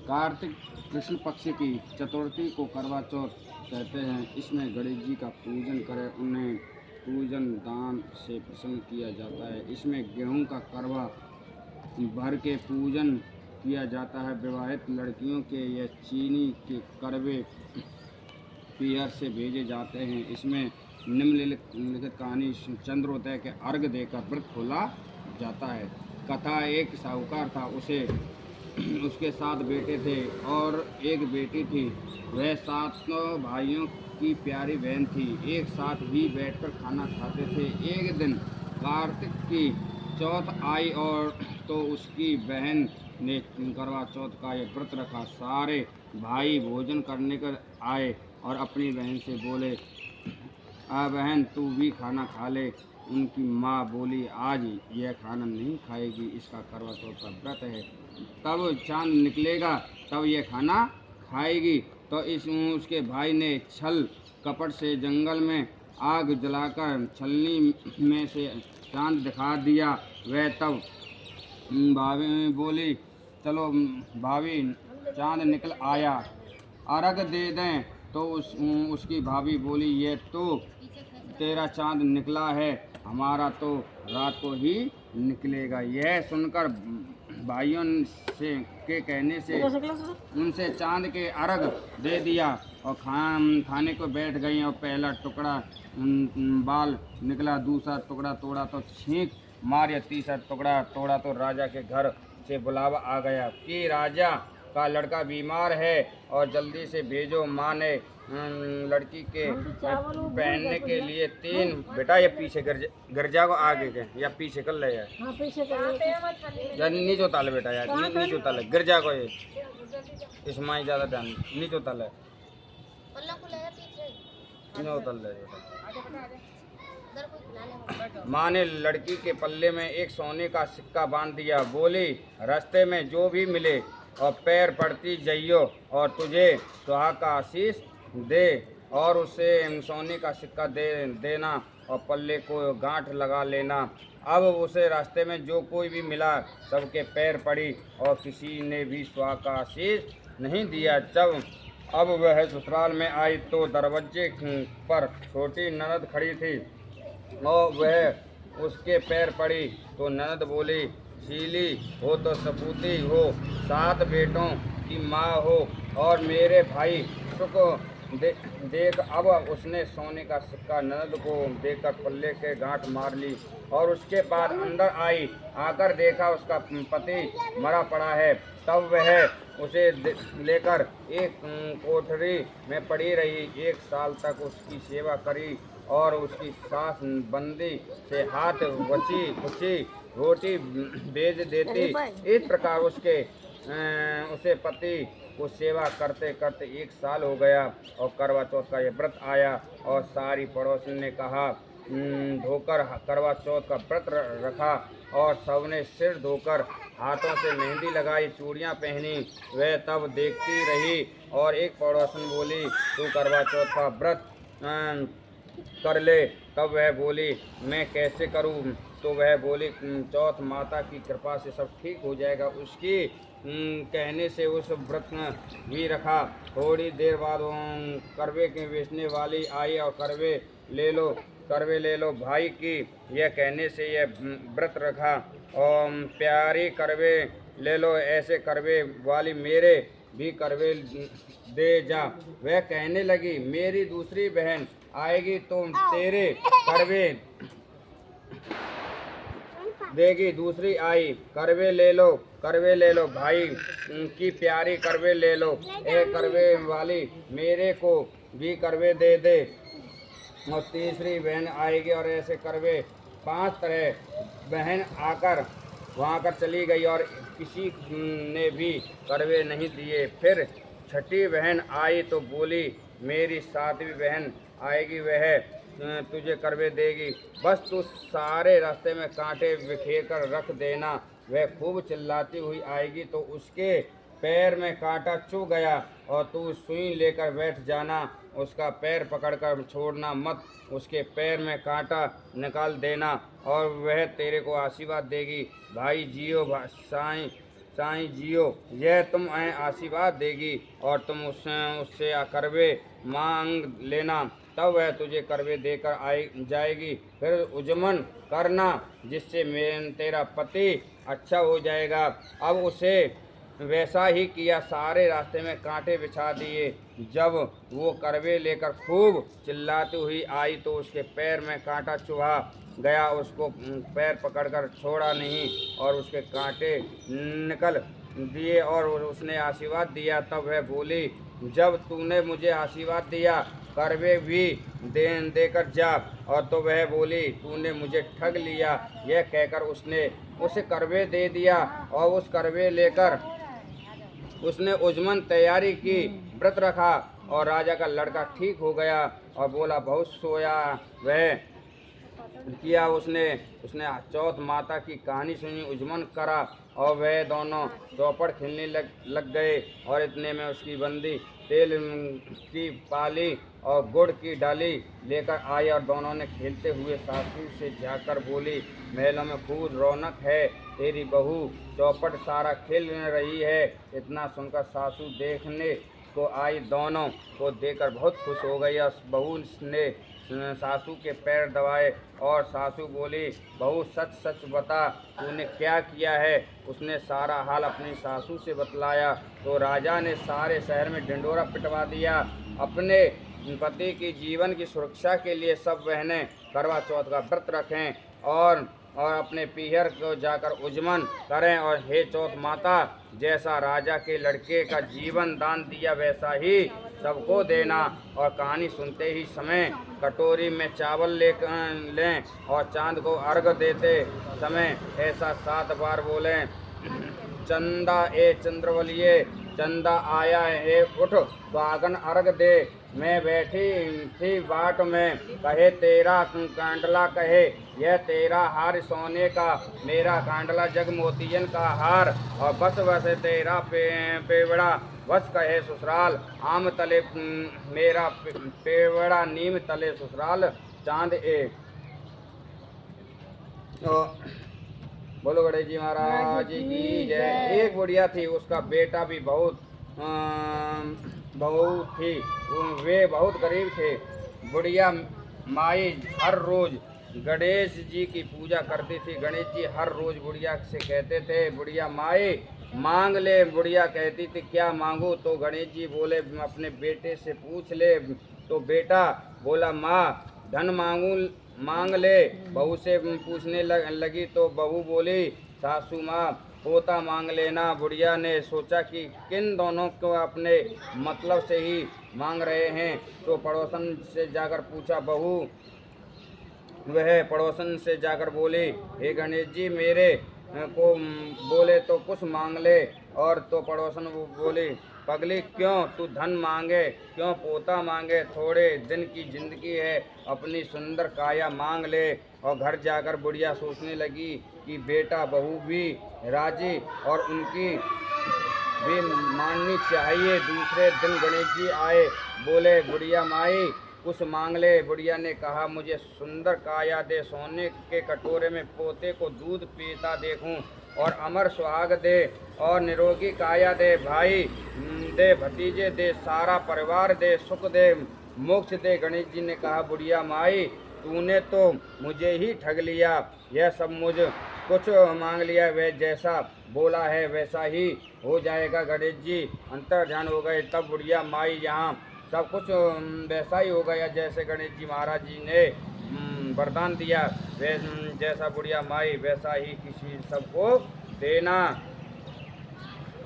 कार्तिक कृष्ण पक्ष की चतुर्थी को करवा चौथ कहते हैं। इसमें गणेश जी का पूजन कर उन्हें पूजन दान से प्रसन्न किया जाता है। इसमें गेहूं का करवा भर के पूजन किया जाता है। विवाहित लड़कियों के या चीनी के करवे पीहर से भेजे जाते हैं। इसमें निम्नलिखित कहानी चंद्रोदय के अर्घ देकर व्रत खोला जाता है। कथा, एक साहूकार था, उसके 7 बेटे थे और एक बेटी थी। वह 7 भाइयों की प्यारी बहन थी। एक साथ ही बैठकर खाना खाते थे। एक दिन कार्तिक की चौथ आई और तो उसकी बहन ने करवा चौथ का ये व्रत रखा। सारे भाई भोजन करने कर आए और अपनी बहन से बोले, आ बहन तू भी खाना खा ले। उनकी माँ बोली, आज यह खाना नहीं खाएगी, इसका करवा चौथ का व्रत है, तब चांद निकलेगा तब यह खाना खाएगी। तो उसके भाई ने छल कपट से जंगल में आग जलाकर छलनी में से चांद दिखा दिया। वह तब भाभी बोली, चलो भाभी चांद निकल आया, अर्घ दे दें। तो उसकी भाभी बोली, ये तो तेरा चांद निकला है, हमारा तो रात को ही निकलेगा। यह सुनकर भाइयों से के कहने से उनसे चांद के अर्घ दे दिया और खाने को बैठ गई। और पहला टुकड़ा बाल निकला, दूसरा टुकड़ा तोड़ा तो छींक मार, या तीसरा टुकड़ा तोड़ा तो राजा के घर से बुलावा आ गया कि राजा का लड़का बीमार है और जल्दी से भेजो। माँ ने लड़की के पहनने के लिए 3 बेटा, ये पीछे घर जाओ, आगे के या पीछे कर ले यार, या नीचे उतार बेटा यार, नीचे उतार गिर जाओ। ये इसमें ज़्यादा ध्यान नीचे उतार ले, उतार ले। माँ ने लड़की के पल्ले में एक सोने का सिक्का बांध दिया। बोली, रास्ते में जो भी मिले और पैर पड़ती जाइयो और तुझे सुहाग का आशीष दे, और उसे सोने का सिक्का देना और पल्ले को गांठ लगा लेना। अब उसे रास्ते में जो कोई भी मिला सबके पैर पड़ी और किसी ने भी सुहाग का आशीष नहीं दिया। जब अब वह ससुराल में आई तो दरवाजे पर छोटी ननद खड़ी थी और वह उसके पैर पड़ी तो ननद बोली, शीली हो तो सपूती हो, 7 बेटों की माँ हो और मेरे भाई सुख देख। अब उसने सोने का सिक्का ननद को देकर पल्ले के गांठ मार ली और उसके बाद अंदर आई। आकर देखा उसका पति मरा पड़ा है। तब वह उसे लेकर एक कोठरी में पड़ी रही। 1 साल तक उसकी सेवा करी और उसकी सास बंदी से हाथ बची रोटी भेज देती। इस प्रकार उसे पति को सेवा करते करते 1 साल हो गया और करवा चौथ का ये व्रत आया और सारी पड़ोसन ने कहा धोकर करवा चौथ का व्रत रखा और सबने सिर धोकर हाथों से मेहंदी लगाई, चूड़ियाँ पहनी। वह तब देखती रही और एक पड़ोसन बोली, तू करवा चौथ का व्रत कर ले। तब वह बोली, मैं कैसे करूं? तो वह बोली, चौथ माता की कृपा से सब ठीक हो जाएगा। उसकी कहने से उस व्रत भी रखा। थोड़ी देर बाद करवे के बेचने वाली आई और करवे ले लो भाई की यह कहने से यह व्रत रखा। और प्यारी करवे ले लो, ऐसे करवे वाली मेरे भी करवे दे जा। वह कहने लगी, मेरी दूसरी बहन आएगी तो तेरे करवे देगी। दूसरी आई, करवे ले लो भाई की प्यारी करवे ले लो, ए करवे वाली मेरे को भी करवे दे दे। और तीसरी बहन आएगी और ऐसे करवे 5 तरह बहन आकर वहाँ कर चली गई और किसी ने भी करवे नहीं दिए। फिर छठी बहन आई तो बोली, मेरी 7वीं बहन आएगी, वह तुझे करवे देगी, बस तू सारे रास्ते में कांटे बिखेर कर रख देना। वह खूब चिल्लाती हुई आएगी तो उसके पैर में कांटा चुभ गया और तू सुई लेकर बैठ जाना, उसका पैर पकड़कर छोड़ना मत, उसके पैर में कांटा निकाल देना और वह तेरे को आशीर्वाद देगी। भाई जियो साईं साईं जियो, यह तुम्हें आशीर्वाद देगी और तुम उससे करवे मांग लेना, तब वह तुझे करवे देकर आई जाएगी। फिर उजमन करना, जिससे तेरा पति अच्छा हो जाएगा। अब उसे वैसा ही किया, सारे रास्ते में कांटे बिछा दिए। जब वो करवे लेकर खूब चिल्लाती हुई आई तो उसके पैर में कांटा चुभा गया। उसको पैर पकड़कर छोड़ा नहीं और उसके कांटे निकल दिए और उसने आशीर्वाद दिया। तब वह बोली, जब तूने मुझे आशीर्वाद दिया, करवे भी देकर जा। और तो वह बोली, तूने मुझे ठग लिया। यह कहकर उसने उसे करवे दे दिया और उस करवे लेकर उसने उजमन तैयारी की, व्रत रखा और राजा का लड़का ठीक हो गया और बोला, बहुत सोया वह किया उसने चौथ माता की कहानी सुनी, उजमन करा और वह दोनों चौपड़ खेलने लग गए। और इतने में उसकी बंदी तेल की पाली और गुड़ की डाली लेकर आई और दोनों ने खेलते हुए सासू से जाकर बोली, महलों में खूब रौनक है, तेरी बहू चौपट सारा खेल रही है। इतना सुनकर सासू देखने को आई, दोनों को देखकर बहुत खुश हो गई। बहू ने सासू के पैर दबाए और सासू बोली, बहू सच सच बता, तूने क्या किया है। उसने सारा हाल अपनी सासू से बतलाया तो राजा ने सारे शहर में ढिंढोरा पिटवा दिया। अपने पति की जीवन की सुरक्षा के लिए सब बहनें करवा चौथ का व्रत रखें और अपने पीहर को जाकर उजमन करें। और हे चौथ माता, जैसा राजा के लड़के का जीवन दान दिया वैसा ही सबको देना। और कहानी सुनते ही समय कटोरी में चावल लें और चांद को अर्घ देते समय ऐसा 7 बार बोलें, चंदा ए चंद्रवलिये, चंदा आया है उठ सुहागन अर्घ दे। मैं बैठी थी बाट में, कहे तेरा कांडला, कहे यह तेरा हार सोने का, मेरा कांडला जग मोतियन का हार। और बस बस तेरा पेवड़ा, बस कहे ससुराल आम तले, मेरा पेवड़ा नीम तले ससुराल चांद ए। बोलो गणेश जी महाराज की जय। एक बुढ़िया थी, उसका बेटा भी बहुत थी, वे बहुत गरीब थे। बुढ़िया माई हर रोज गणेश जी की पूजा करती थी। गणेश जी हर रोज बुढ़िया से कहते थे, बुढ़िया माई मांग ले। बुढ़िया कहती थी, क्या मांगू। तो गणेश जी बोले, अपने बेटे से पूछ ले। तो बेटा बोला, माँ धन मांग ले। बहू से पूछने लगी तो बहू बोली, सासू माँ पोता मांग लेना। बुढ़िया ने सोचा कि किन दोनों को अपने मतलब से ही मांग रहे हैं, तो पड़ोसन से जाकर पूछा। बहू वह पड़ोसन से जाकर बोली, हे गणेश जी मेरे को बोले तो कुछ मांग ले। और तो पड़ोसन बोली, पगली क्यों तू धन मांगे, क्यों पोता मांगे, थोड़े दिन की जिंदगी है, अपनी सुंदर काया मांग ले। और घर जाकर बुढ़िया सोचने लगी कि बेटा बहू भी राजी और उनकी भी माननी चाहिए। दूसरे दिन गणेश जी आए, बोले, बुढ़िया माई कुछ मांग ले। बुढ़िया ने कहा, मुझे सुंदर काया दे, सोने के कटोरे में पोते को दूध पीता देखूं, और अमर सुहाग दे और निरोगी काया दे, भाई दे, भतीजे दे, सारा परिवार दे, सुख दे, मोक्ष दे। गणेश जी ने कहा, बुढ़िया माई तूने तो मुझे ही ठग लिया, यह सब मुझ कुछ मांग लिया, वह जैसा बोला है वैसा ही हो जाएगा। गणेश जी अंतर ध्यान हो गए। तब बुढ़िया माई यहाँ सब कुछ वैसा ही हो गया जैसे गणेश जी महाराज जी ने वरदान दिया। वे जैसा बुढ़िया माई वैसा ही किसी सबको देना।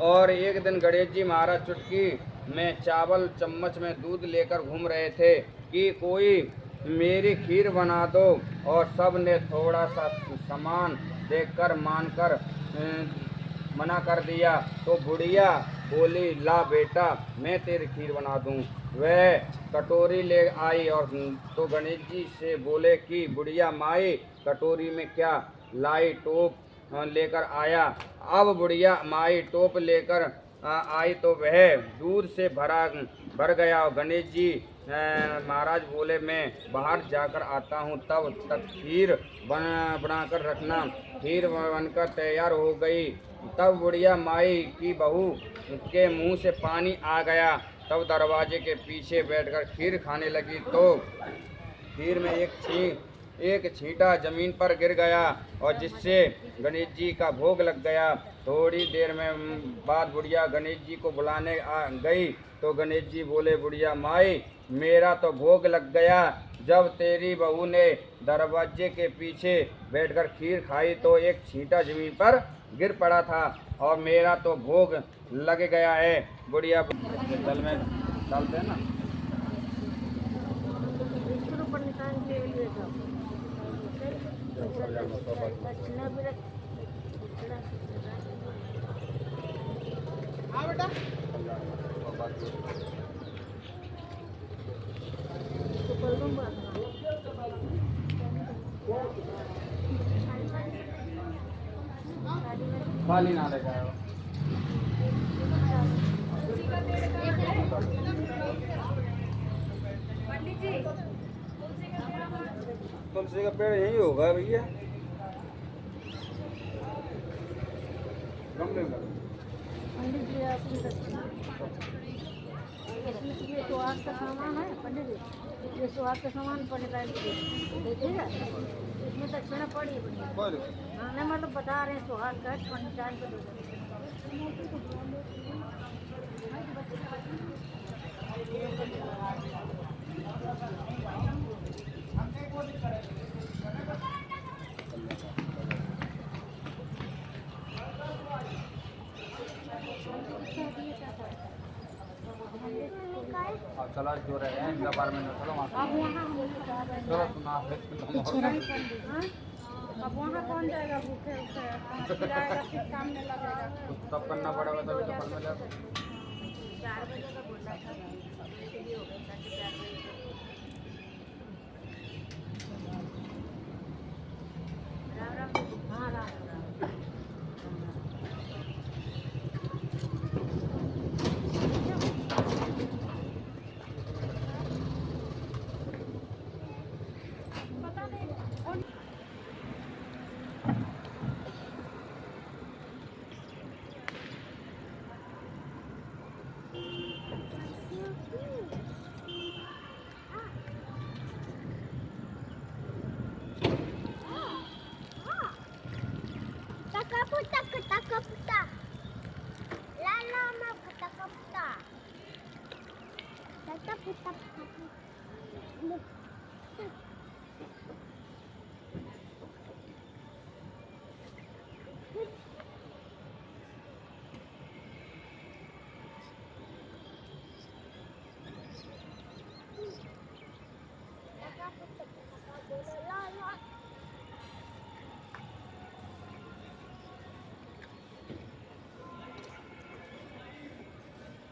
और एक दिन गणेश जी महाराज चुटकी में चावल चम्मच में दूध लेकर घूम रहे थे कि कोई मेरी खीर बना दो, और सब ने थोड़ा सा सामान देखकर मानकर मना कर दिया। तो बुढ़िया बोली, ला बेटा मैं तेरी खीर बना दूं। वह कटोरी ले आई और तो गणेश जी से बोले कि बुढ़िया माई कटोरी में क्या लाई, टोप लेकर आया। अब बुढ़िया माई टोप लेकर आई तो वह दूध से भर गया। गणेश जी महाराज बोले, मैं बाहर जाकर आता हूँ, तब तक खीर बनाकर रखना। खीर बनकर तैयार हो गई तब बुढ़िया माई की बहू के मुंह से पानी आ गया। तब दरवाजे के पीछे बैठकर खीर खाने लगी तो खीर में एक छींटा जमीन पर गिर गया और जिससे गणेश जी का भोग लग गया। थोड़ी देर में बाद बुढ़िया गणेश जी को बुलाने आ गई तो गणेश जी बोले, बुढ़िया माई मेरा तो भोग लग गया। जब तेरी बहू ने दरवाजे के पीछे बैठकर खीर खाई तो एक छींटा जमीन पर गिर पड़ा था और मेरा तो भोग लग गया है। बुढ़िया जल में डालते हैं ना। इसके ऊपर निकाल के ले जाओ। दक्षिणा भी रख। हाँ बेटा। तो बलगम बांधना। खाली ना ले जाओ। तुलसी का पेड़ यही होगा भैया। गमले में पंडित जी आपकी दक्षिणा। इसमें ये सुहाग का सामान है पंडित जी। ये सुहाग का सामान पंडित जी देखिएगा। इसमें दक्षिणा पड़ी है पंडित। हाँ नहीं मतलब बता रहे हैं सुहाग का पंडित चला जो रहे हैं अपार्टमेंट में। चलो चलो सुना अब वहाँ कौन जाएगा भूखे उठे जाएगा फिर सामने लगेगा। तब करना पड़ेगा तभी तो फल मिलेगा। 4 बजे का बोला था इसलिए हो गया 4:30 बजे। राम राम। हाँ Ram Ram. Takaputa. Lala ma takaputa. Takaputa.